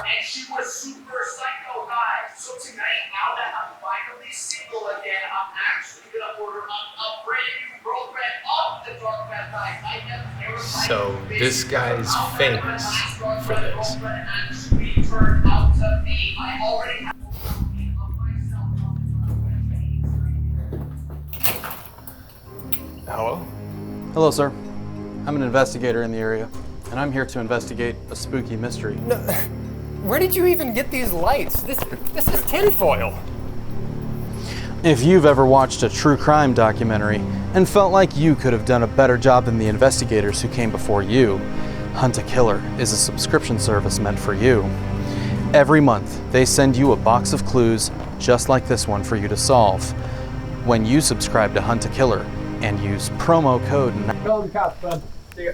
and she was super psycho, guys. So tonight, now that I'm finally single again, I'm actually gonna order a brand new girlfriend of the dark web, guys. I am terrified. So this guy's famous for this. Actually turned out to be. I already have of myself. Hello? Hello, sir. I'm an investigator in the area, and I'm here to investigate a spooky mystery. No, where did you even get these lights? This is tinfoil. If you've ever watched a true crime documentary and felt like you could have done a better job than the investigators who came before you, Hunt a Killer is a subscription service meant for you. Every month, they send you a box of clues just like this one for you to solve. When you subscribe to Hunt a Killer and use promo code Call the cops, bud. See ya.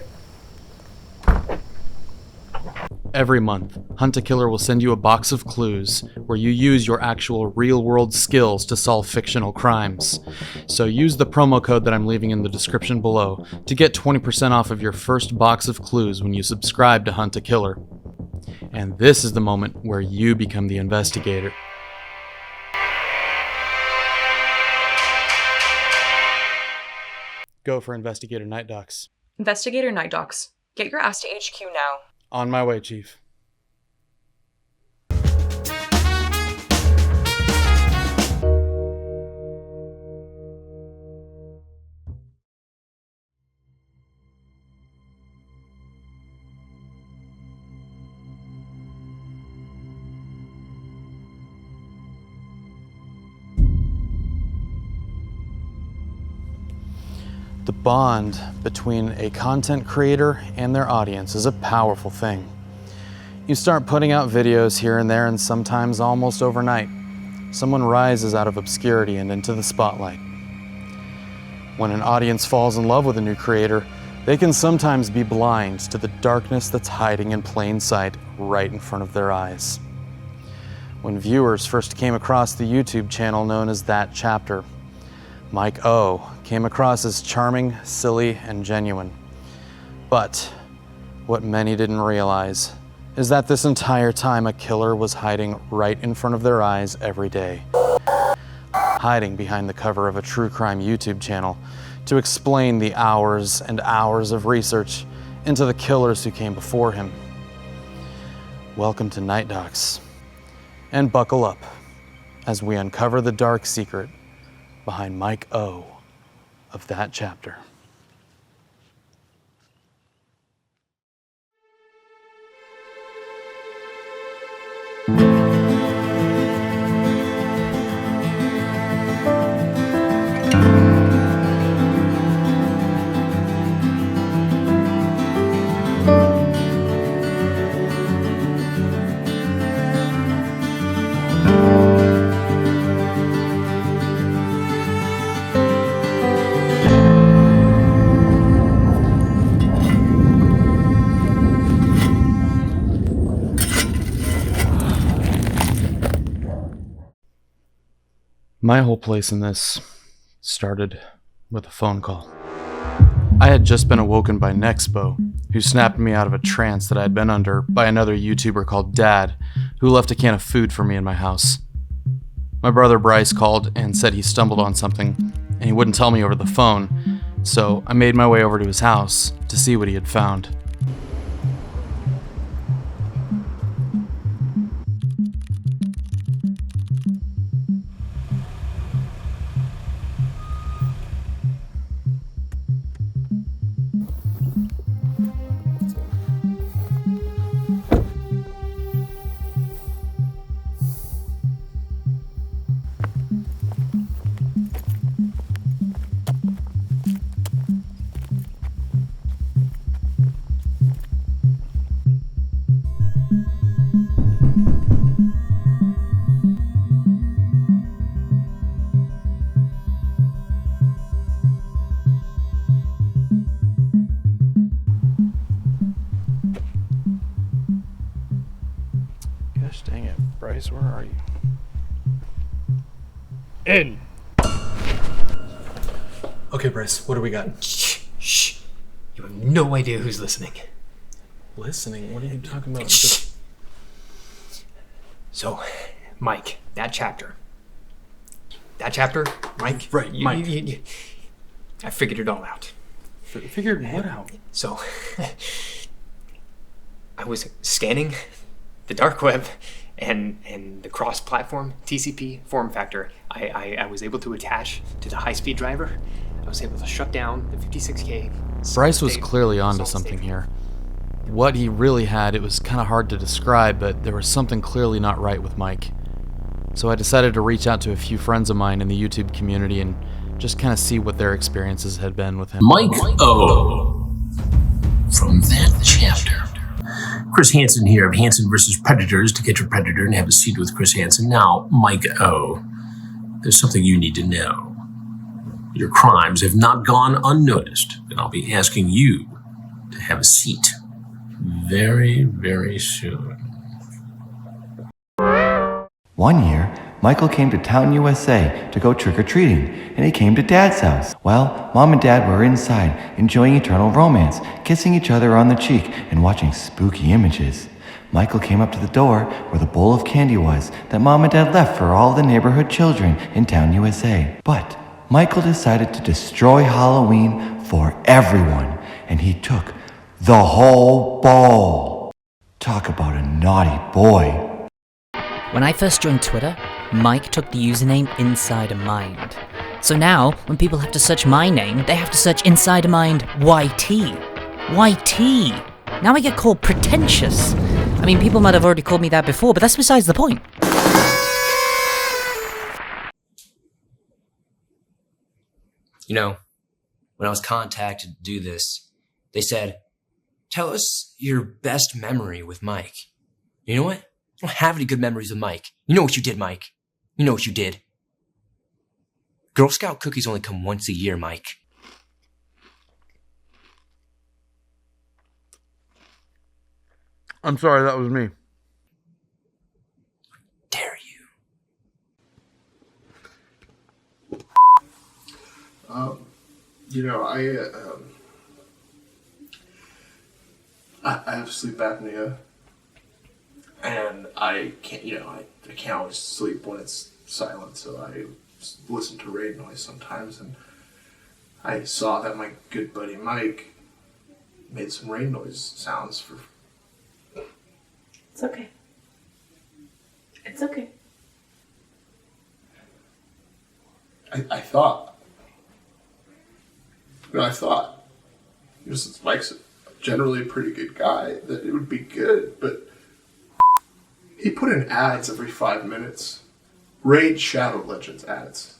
Every month, Hunt a Killer will send you a box of clues where you use your actual real-world skills to solve fictional crimes. So use the promo code that I'm leaving in the description below to get 20% off of your first box of clues when you subscribe to Hunt a Killer. And this is the moment where you become the investigator. Go for Investigator Night Docs. Investigator Night Docs. Get your ass to HQ now. On my way, Chief. The bond between a content creator and their audience is a powerful thing. You start putting out videos here and there, and sometimes almost overnight, someone rises out of obscurity and into the spotlight. When an audience falls in love with a new creator, they can sometimes be blind to the darkness that's hiding in plain sight right in front of their eyes. When viewers first came across the YouTube channel known as That Chapter, Mike O came across as charming, silly, and genuine. But what many didn't realize is that this entire time a killer was hiding right in front of their eyes every day. Hiding behind the cover of a true crime YouTube channel to explain the hours and hours of research into the killers who came before him. Welcome to Night Docs, and buckle up as we uncover the dark secret behind Mike O of That Chapter. My whole place in this started with a phone call. I had just been awoken by Nexpo, who snapped me out of a trance that I had been under by another YouTuber called Dad, who left a can of food for me in my house. My brother Bryce called and said he stumbled on something, and he wouldn't tell me over the phone, so I made my way over to his house to see what he had found. Gosh dang it, Bryce, where are you? In. Okay, Bryce, what do we got? Shh. You have no idea who's listening. Listening? What are you talking about? Shh. So, Mike, that chapter, Mike. Right, Mike. I figured it all out. Figured what out? So, I was scanning the dark web and the cross-platform TCP form factor. I was able to attach to the high-speed driver. I was able to shut down the 56K. Bryce was clearly onto something here. What he really had, it was kind of hard to describe, but there was something clearly not right with Mike. So I decided to reach out to a few friends of mine in the YouTube community and just kind of see what their experiences had been with him. Mike O. From that chapter. Chris Hansen here of Hansen vs. Predators, to get your predator and have a seat with Chris Hansen. Now, Mike O. There's something you need to know. Your crimes have not gone unnoticed, and I'll be asking you to have a seat very, very soon. One year, Michael came to town, USA to go trick-or-treating, and he came to Dad's house. Well, Mom and Dad were inside, enjoying eternal romance, kissing each other on the cheek and watching spooky images. Michael came up to the door where the bowl of candy was that Mom and Dad left for all the neighborhood children in town, USA. But Michael decided to destroy Halloween for everyone, and he took the whole bowl. Talk about a naughty boy. When I first joined Twitter, Mike took the username InsiderMind. So now, when people have to search my name, they have to search InsiderMind YT. Now I get called pretentious. I mean, people might have already called me that before, but that's besides the point. You know, when I was contacted to do this, they said, tell us your best memory with Mike. You know what? I don't have any good memories with Mike. You know what you did, Mike. You know what you did. Girl Scout cookies only come once a year, Mike. I'm sorry, that was me. Dare you. You know, I have sleep apnea, and I can't, I can't always sleep when it's silent, so I listen to rain noise sometimes, and I saw that my good buddy Mike made some rain noise sounds for... It's okay. It's okay. I thought, since Mike's generally a pretty good guy, that it would be good, but he put in ads every 5 minutes. Raid Shadow Legends ads.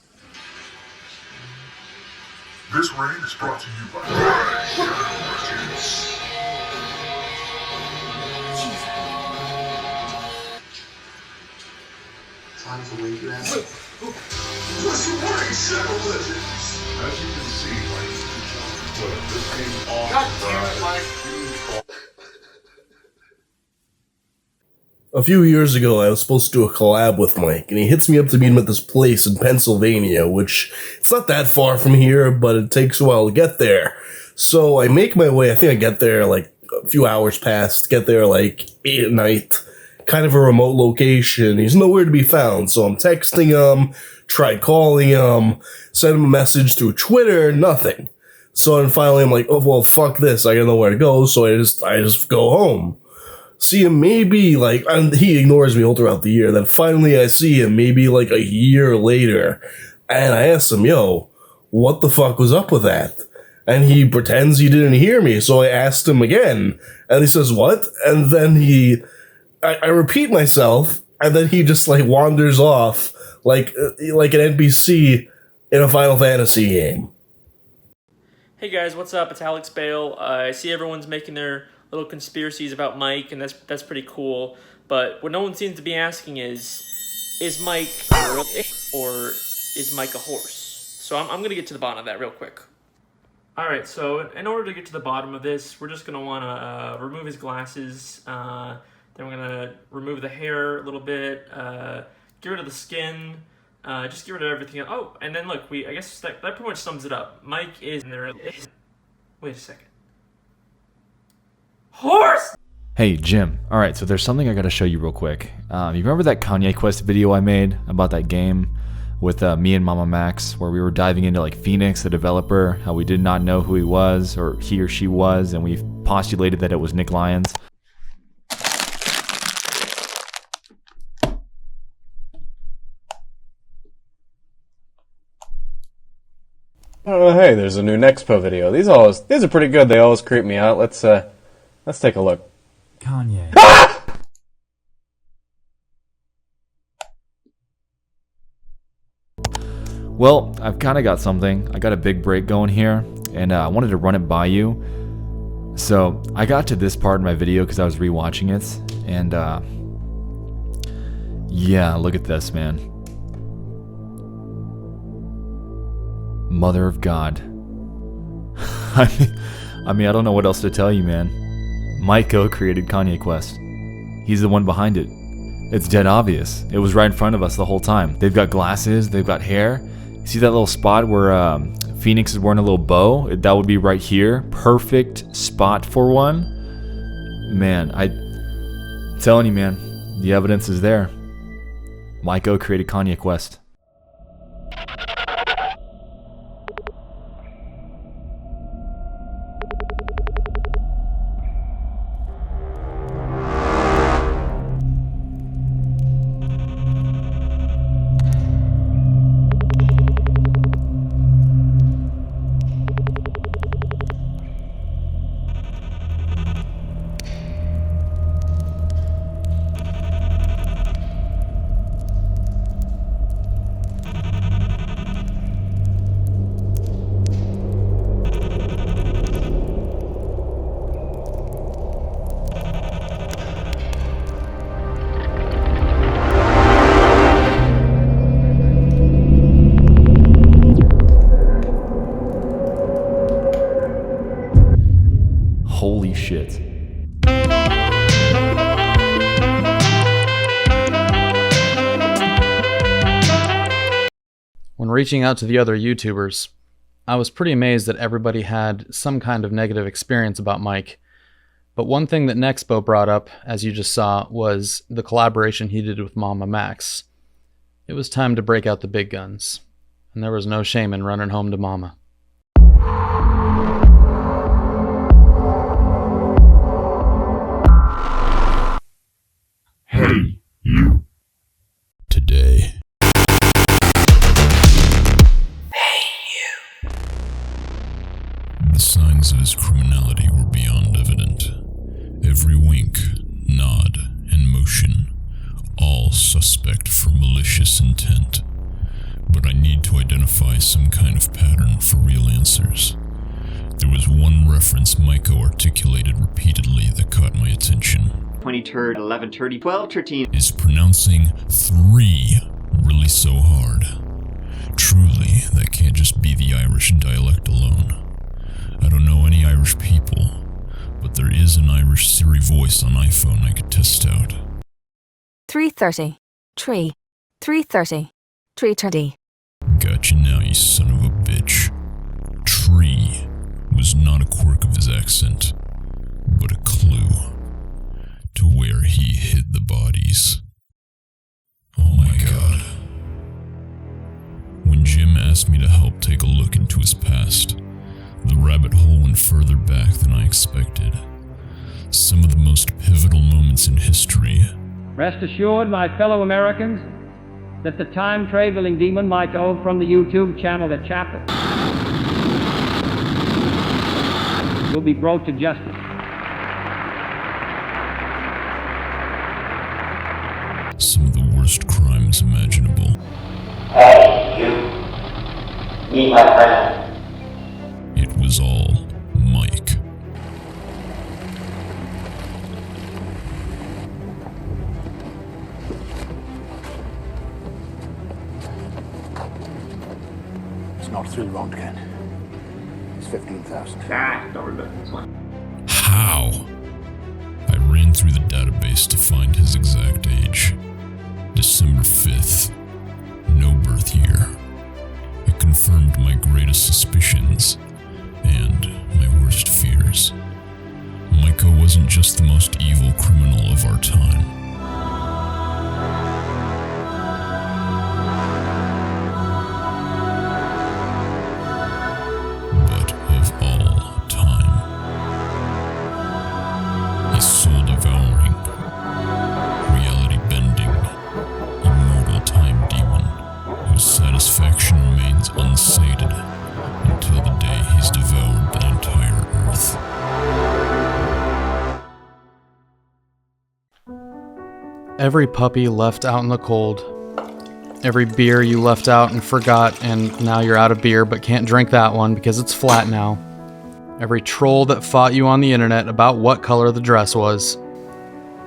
This raid is brought to you by Raid Shadow Legends. Time to leave your ass. Listen, Raid Shadow Legends. As you can see, ladies and gentlemen, this game's off. God damn it, Mike. A few years ago, I was supposed to do a collab with Mike, and he hits me up to meet him at this place in Pennsylvania, which, it's not that far from here, but it takes a while to get there. So I make my way, I think I get there like a few hours past, get there like 8 at night, kind of a remote location. He's nowhere to be found, so I'm texting him, tried calling him, sent him a message through Twitter, nothing. So then finally I'm like, oh well, fuck this, I gotta know where to go, so I just go home. See him maybe, and he ignores me all throughout the year. Then finally I see him maybe like a year later. And I asked him, yo, what the fuck was up with that? And he pretends he didn't hear me. So I asked him again. And he says, what? And then I repeat myself. And then he just wanders off like an NPC in a Final Fantasy game. Hey guys, what's up? It's Alex Bale. I see everyone's making their little conspiracies about Mike, and that's pretty cool. But what no one seems to be asking is Mike real or is Mike a horse? So I'm going to get to the bottom of that real quick. Alright, so in order to get to the bottom of this, we're just going to want to remove his glasses. Then we're going to remove the hair a little bit, get rid of the skin, just get rid of everything. Oh, and then look, I guess that pretty much sums it up. Mike is... Wait a second. Horse! Hey, Jim. Alright, so there's something I gotta show you real quick. You remember that Kanye Quest video I made about that game with me and MamaMax, where we were diving into like Phoenix, the developer, how we did not know who he was, or he or she was, and we postulated that it was Nick Lyons? Oh, hey, there's a new Nexpo video. These are pretty good. They always creep me out. Let's take a look. Kanye. Well, I've kind of got something. I got a big break going here, and I wanted to run it by you. So, I got to this part in my video because I was rewatching it, and yeah, look at this, man. Mother of God. I mean, I don't know what else to tell you, man. Mike O created Kanye Quest. He's the one behind it. It's dead obvious. It was right in front of us the whole time. They've got glasses, they've got hair. See that little spot where Phoenix is wearing a little bow? That would be right here. Perfect spot for one. Man, I'm telling you, man, the evidence is there. Mike O created Kanye Quest. Holy shit. When reaching out to the other YouTubers, I was pretty amazed that everybody had some kind of negative experience about Mike. But one thing that Nexpo brought up, as you just saw, was the collaboration he did with MamaMax. It was time to break out the big guns, and there was no shame in running home to Mama. Hey, you. Today. The signs of his criminality were beyond evident. Every wink, nod, and motion, all suspect for malicious intent. But I need to identify some kind of pattern for real answers. There was one reference Maiko articulated repeatedly that caught my attention. 20-turd, 11-turdy, 12-13. Is pronouncing 3 really so hard? Truly, that can't just be the Irish dialect alone. I don't know any Irish people, but there is an Irish Siri voice on iPhone I could test out. 3:30. Tree. 3:30. 3:30. Gotcha now, you son of a bitch. Tree was not a quirk of his accent, but a clue to where he hid the bodies. Oh my god. When Jim asked me to help take a look into his past, the rabbit hole went further back than I expected. Some of the most pivotal moments in history. Rest assured, my fellow Americans, that the time-traveling demon Mike O from the YouTube channel The Chapter will be brought to justice. Some of the worst crimes imaginable. Hey, you. Meet my friend. It was all Mike. It's not through Röntgen. It's 15,000. Don't worry about it. It's fine. How? I ran through the database to find his exact age. December 5th. No birth year. It confirmed my greatest suspicions and my worst fears. Maiko wasn't just the most evil every puppy left out in the cold. Every beer you left out and forgot, and now you're out of beer but can't drink that one because it's flat now. Every troll that fought you on the internet about what color the dress was.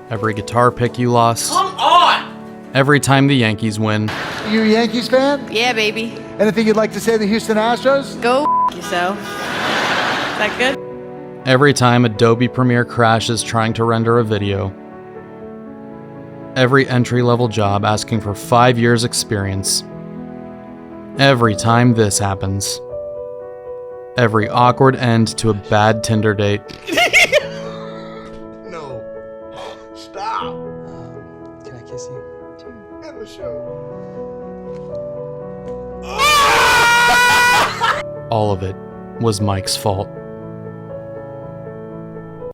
Every guitar pick you lost. Come on! Every time the Yankees win. You a Yankees fan? Yeah, baby. Anything you'd like to say to the Houston Astros? Go yourself. Is that good? Every time Adobe Premiere crashes trying to render a video. Every entry-level job asking for 5 years experience. Every time this happens. Every awkward end to a bad Tinder date. No. Stop. Can I kiss you? End the show. All of it was Mike's fault.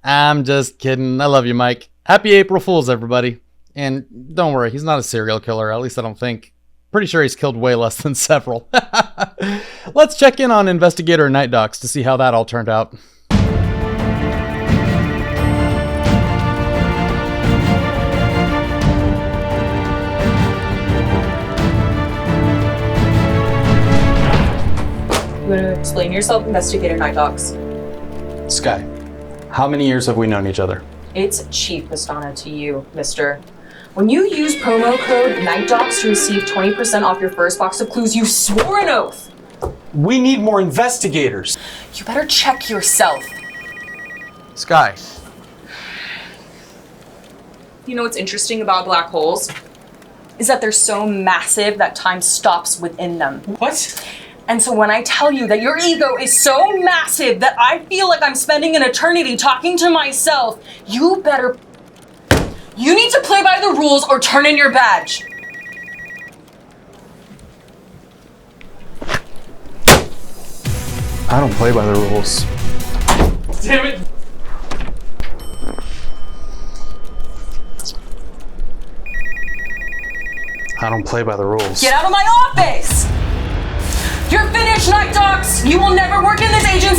I'm just kidding. I love you, Mike. Happy April Fools, everybody. And don't worry, he's not a serial killer. At least I don't think. Pretty sure he's killed way less than several. Let's check in on Investigator NightDocs to see how that all turned out. You want to explain yourself, Investigator NightDocs? Sky, how many years have we known each other? It's Chief Pistana to you, mister. When you use promo code NightDocs to receive 20% off your first box of clues, you swore an oath. We need more investigators. You better check yourself. Sky. You know what's interesting about black holes? Is that they're so massive that time stops within them. What? And so when I tell you that your ego is so massive that I feel like I'm spending an eternity talking to myself, you need to play by the rules or turn in your badge. I don't play by the rules. Damn it! I don't play by the rules. Get out of my office! You're finished, NightDocs! You will never work in this agency